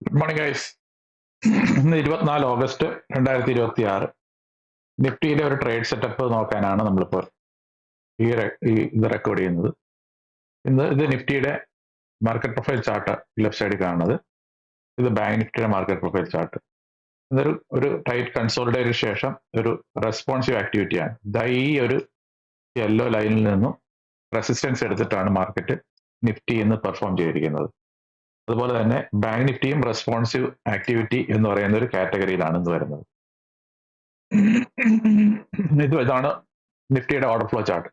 Good morning guys. ഇന്ന് 24 August 2026. നിഫ്റ്റിയിലെ ഒരു trade setup നോക്കാനാണ് നമ്മളിപ്പോൾ ഇത് റെക്കോർഡ് ചെയ്യുന്നത്. ഇത് നിഫ്റ്റിയുടെ മാർക്കറ്റ് പ്രൊഫൈൽ ചാർട്ട് ലെഫ്റ്റ് സൈഡിൽ കാണുന്നത്. ഇത് ബാങ്ക് നിഫ്റ്റിയുടെ മാർക്കറ്റ് പ്രൊഫൈൽ ചാർട്ട്. ഇതൊരു ടൈറ്റ് കൺസോളിഡേറ്റിന് ശേഷം ഒരു റെസ്പോൺസീവ് ആക്ടിവിറ്റിയാണ്. ഈ ഒരു യെല്ലോ ലൈനിൽ നിന്നും റെസിസ്റ്റൻസ് എടുത്തിട്ടാണ് മാർക്കറ്റ് നിഫ്റ്റി ഇന്ന് പെർഫോം ചെയ്തിരിക്കുന്നത്. അതുപോലെ തന്നെ ബാങ്ക് നിഫ്റ്റിയും റെസ്പോൺസീവ് ആക്ടിവിറ്റി എന്ന് പറയുന്ന ഒരു കാറ്റഗറിയിലാണ് ഇന്ന് വരുന്നത്. ഇതാണ് നിഫ്റ്റിയുടെ ഓർഡർ ഫ്ലോ ചാർട്ട്.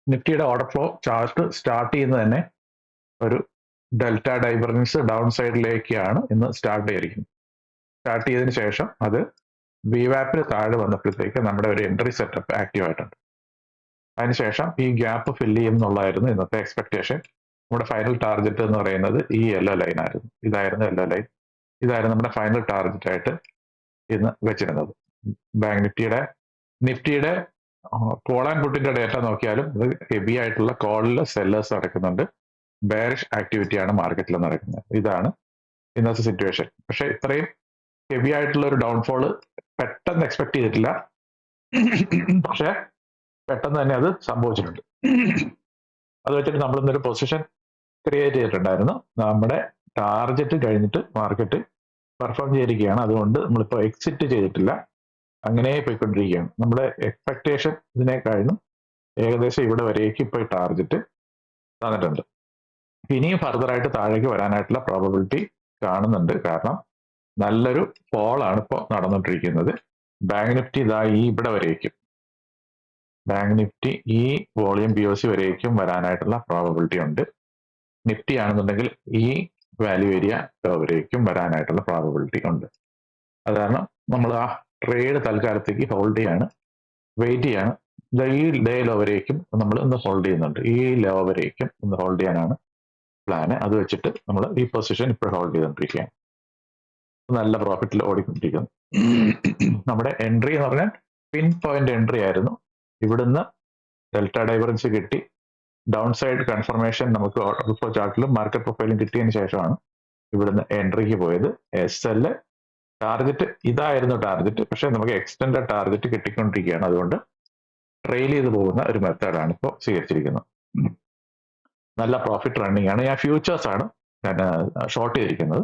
നിഫ്റ്റിയുടെ ഓർഡർ ഫ്ലോ ചാർട്ട് സ്റ്റാർട്ട് ചെയ്യുന്നത് തന്നെ ഒരു ഡെൽറ്റ ഡൈവർജൻസ് ഡൗൺ സൈഡിലേക്കാണ് ഇന്ന് സ്റ്റാർട്ട് ചെയ്തിരിക്കുന്നത്. സ്റ്റാർട്ട് ചെയ്തതിന് ശേഷം അത് വിവാപ്പിൽ താഴെ വന്നപ്പോഴത്തേക്ക് നമ്മുടെ ഒരു എൻട്രി സെറ്റപ്പ് ആക്റ്റീവ് ആയിട്ടുണ്ട്. അതിനുശേഷം ഈ ഗ്യാപ്പ് ഫില്ല് ചെയ്യും എന്നുള്ളതായിരുന്നു ഇന്നത്തെ എക്സ്പെക്ടേഷൻ. നമ്മുടെ ഫൈനൽ ടാർഗറ്റ് എന്ന് പറയുന്നത് ഈ യെല്ലോ ലൈൻ ആയിരുന്നു. ഇതായിരുന്നു യെല്ലോ ലൈൻ. ഇതായിരുന്നു നമ്മുടെ ഫൈനൽ ടാർഗറ്റ് ആയിട്ട് ഇന്ന് വെച്ചിരുന്നത്. ബാങ്ക് നിഫ്റ്റിയുടെ കോൾ ആൻഡ് പുട്ടിന്റെ ഡേറ്റ നോക്കിയാലും ഇത് ഹെവി ആയിട്ടുള്ള കോളിൽ സെല്ലേഴ്സ് നടക്കുന്നുണ്ട്. ബെയറിഷ് ആക്ടിവിറ്റിയാണ് മാർക്കറ്റിൽ നടക്കുന്നത്. ഇതാണ് ഇന്നത്തെ സിറ്റുവേഷൻ. പക്ഷെ ഇത്രയും ഹെവി ആയിട്ടുള്ള ഒരു ഡൗൺഫോള് പെട്ടെന്ന് എക്സ്പെക്ട് ചെയ്തിട്ടില്ല. പക്ഷെ പെട്ടെന്ന് തന്നെ അത് സംഭവിച്ചിട്ടുണ്ട്. അത് വെച്ചിട്ട് നമ്മൾ ഇന്നൊരു പൊസിഷൻ ക്രിയേറ്റ് ചെയ്തിട്ടുണ്ടായിരുന്നു. നമ്മുടെ ടാർഗറ്റ് കഴിഞ്ഞിട്ട് മാർക്കറ്റ് പെർഫോം ചെയ്തിരിക്കുകയാണ്. അതുകൊണ്ട് നമ്മളിപ്പോൾ എക്സിറ്റ് ചെയ്തിട്ടില്ല, അങ്ങനെ പോയിക്കൊണ്ടിരിക്കുകയാണ്. നമ്മുടെ എക്സ്പെക്ടേഷൻ ഇതിനേക്കാളും ഏകദേശം ഇവിടെ വരേക്ക് ഇപ്പോൾ ടാർഗറ്റ് തന്നിട്ടുണ്ട്. ഇനിയും ഫർദറായിട്ട് താഴേക്ക് വരാനായിട്ടുള്ള പ്രോബബിലിറ്റി കാണുന്നുണ്ട്. കാരണം നല്ലൊരു ഫോളാണ് ഇപ്പോൾ നടന്നുകൊണ്ടിരിക്കുന്നത്. ബാങ്ക് നിഫ്റ്റി ഇതാ ഇവിടെ വരേക്കും, ബാങ്ക് നിഫ്റ്റി ഈ വോളിയം POC വരേക്കും വരാനായിട്ടുള്ള പ്രോബബിലിറ്റി ഉണ്ട്. നിഫ്റ്റി ആണെന്നുണ്ടെങ്കിൽ ഈ വാല്യൂ ഏരിയ വരേക്കും വരാനായിട്ടുള്ള പ്രോബബിലിറ്റി ഉണ്ട്. അത് കാരണം നമ്മൾ ആ ട്രേഡ് തൽക്കാലത്തേക്ക് ഹോൾഡ് ചെയ്യാണ്, വെയിറ്റ് ചെയ്യാണ്. ഈ ഡേ ലോ വരേക്കും നമ്മൾ ഇന്ന് ഹോൾഡ് ചെയ്യുന്നുണ്ട്. ഈ ലോ വരേക്കും ഒന്ന് ഹോൾഡ് ചെയ്യാനാണ് പ്ലാന്. അത് വെച്ചിട്ട് നമ്മൾ ഈ പൊസിഷൻ ഇപ്പോൾ ഹോൾഡ് ചെയ്തുകൊണ്ടിരിക്കുകയാണ്. നല്ല പ്രോഫിറ്റിൽ ഓടിക്കൊണ്ടിരിക്കുന്നു. നമ്മുടെ എൻട്രി എന്ന് പറഞ്ഞാൽ പിൻ പോയിന്റ് എൻട്രി ആയിരുന്നു. ഇവിടുന്ന് ഡെൽറ്റ ഡൈവർജൻസ് കിട്ടി, ഡൗൺ സൈഡ് കൺഫർമേഷൻ നമുക്ക് ഓർഡർ ഫ്ലോ ചാർട്ടിലും മാർക്കറ്റ് പ്രൊഫൈലും കിട്ടിയതിന് ശേഷമാണ് ഇവിടുന്ന് എൻട്രിക്ക് പോയത്. SL ടാർഗറ്റ് ഇതായിരുന്നു ടാർഗറ്റ്, പക്ഷെ നമുക്ക് എക്സ്റ്റൻഡ് ടാർഗറ്റ് കിട്ടിക്കൊണ്ടിരിക്കുകയാണ്. അതുകൊണ്ട് ട്രെയിൽ ചെയ്ത് പോകുന്ന ഒരു മെത്തേഡാണ് ഇപ്പോൾ സ്വീകരിച്ചിരിക്കുന്നത്. നല്ല പ്രോഫിറ്റ് റണ്ണിങ് ആണ്. ഞാൻ ഫ്യൂച്ചേഴ്സ് ആണ് ഷോർട്ട് ചെയ്തിരിക്കുന്നത്.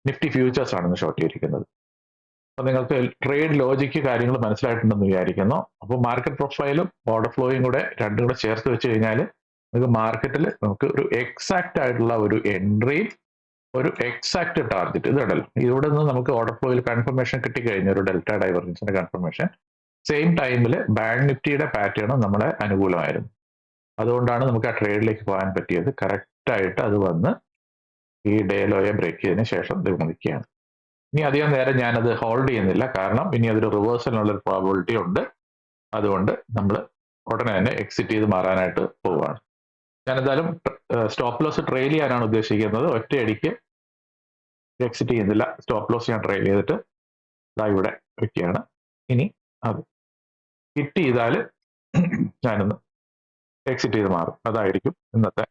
നിഫ്റ്റി ഫ്യൂച്ചേഴ്സ് ആണ് ഷോർട്ട് ചെയ്തിരിക്കുന്നത്. അപ്പോൾ നിങ്ങൾക്ക് ട്രേഡ് ലോജിക്ക് കാര്യങ്ങൾ മനസ്സിലായിട്ടുണ്ടെന്ന് വിചാരിക്കുന്നു. അപ്പോൾ മാർക്കറ്റ് പ്രൊഫൈലും ഓർഡർ ഫ്ലോയും കൂടെ രണ്ടും കൂടെ ചേർത്ത് വെച്ച് കഴിഞ്ഞാൽ നമുക്ക് മാർക്കറ്റിൽ നമുക്ക് ഒരു എക്സാക്റ്റ് ആയിട്ടുള്ള ഒരു എൻട്രിയും ഒരു എക്സാക്റ്റ് ടാർഗറ്റ് ഇത് ഇടല്ലോ. ഇവിടെ നിന്ന് നമുക്ക് ഓർഡർ ഫ്ലോയിൽ കൺഫർമേഷൻ കിട്ടിക്കഴിഞ്ഞ ഒരു ഡെൽറ്റ ഡൈവർജൻസിന്റെ കൺഫർമേഷൻ സെയിം ടൈമിൽ ബാങ്ക് നിഫ്റ്റിയുടെ പാറ്റേൺ നമ്മളെ അനുകൂലമായിരുന്നു. അതുകൊണ്ടാണ് നമുക്ക് ആ ട്രേഡിലേക്ക് പോകാൻ പറ്റിയത്. കറക്റ്റായിട്ട് അത് വന്ന് ഈ ഡേ ലോയെ ബ്രേക്ക് ചെയ്തതിന് ശേഷം നിൽക്കുകയാണ്. ഇനി അധികം നേരം ഞാനത് ഹോൾഡ് ചെയ്യുന്നില്ല, കാരണം ഇനി അതൊരു റിവേഴ്സലിനുള്ളൊരു പ്രോബിലിറ്റി ഉണ്ട്. അതുകൊണ്ട് നമ്മൾ ഉടനെ തന്നെ എക്സിറ്റ് ചെയ്ത് മാറാനായിട്ട് പോവുകയാണ്. ഞാനെന്തായാലും സ്റ്റോപ്പ് ലോസ് ട്രെയിൽ ചെയ്യാനാണ് ഉദ്ദേശിക്കുന്നത്. ഒറ്റയടിക്ക് എക്സിറ്റ് ചെയ്യുന്നില്ല. സ്റ്റോപ്പ് ലോസ് ഞാൻ ട്രെയിൽ ചെയ്തിട്ട് ഇവിടെ വെക്കുകയാണ്. ഇനി അത് ഹിറ്റ് ചെയ്താൽ ഞാനൊന്ന് എക്സിറ്റ് ചെയ്ത് മാറും. അതായിരിക്കും ഇന്നത്തെ.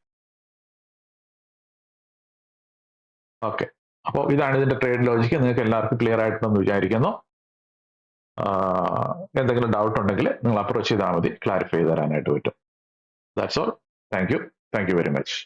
ഓക്കെ, അപ്പോൾ ഇതാണ് ഇതിന്റെ ട്രേഡ് ലോജിക്ക്. നിങ്ങൾക്ക് എല്ലാവർക്കും ക്ലിയർ ആയിട്ടുണ്ടെന്ന് വിചാരിക്കുന്നു. എന്തെങ്കിലും ഡൗട്ട് ഉണ്ടെങ്കിൽ നിങ്ങൾ അപ്രോച്ച് ചെയ്താൽ മതി, ക്ലാരിഫൈ ചെയ്ത് തരാനായിട്ട് പറ്റും. That's all. Thank you very much.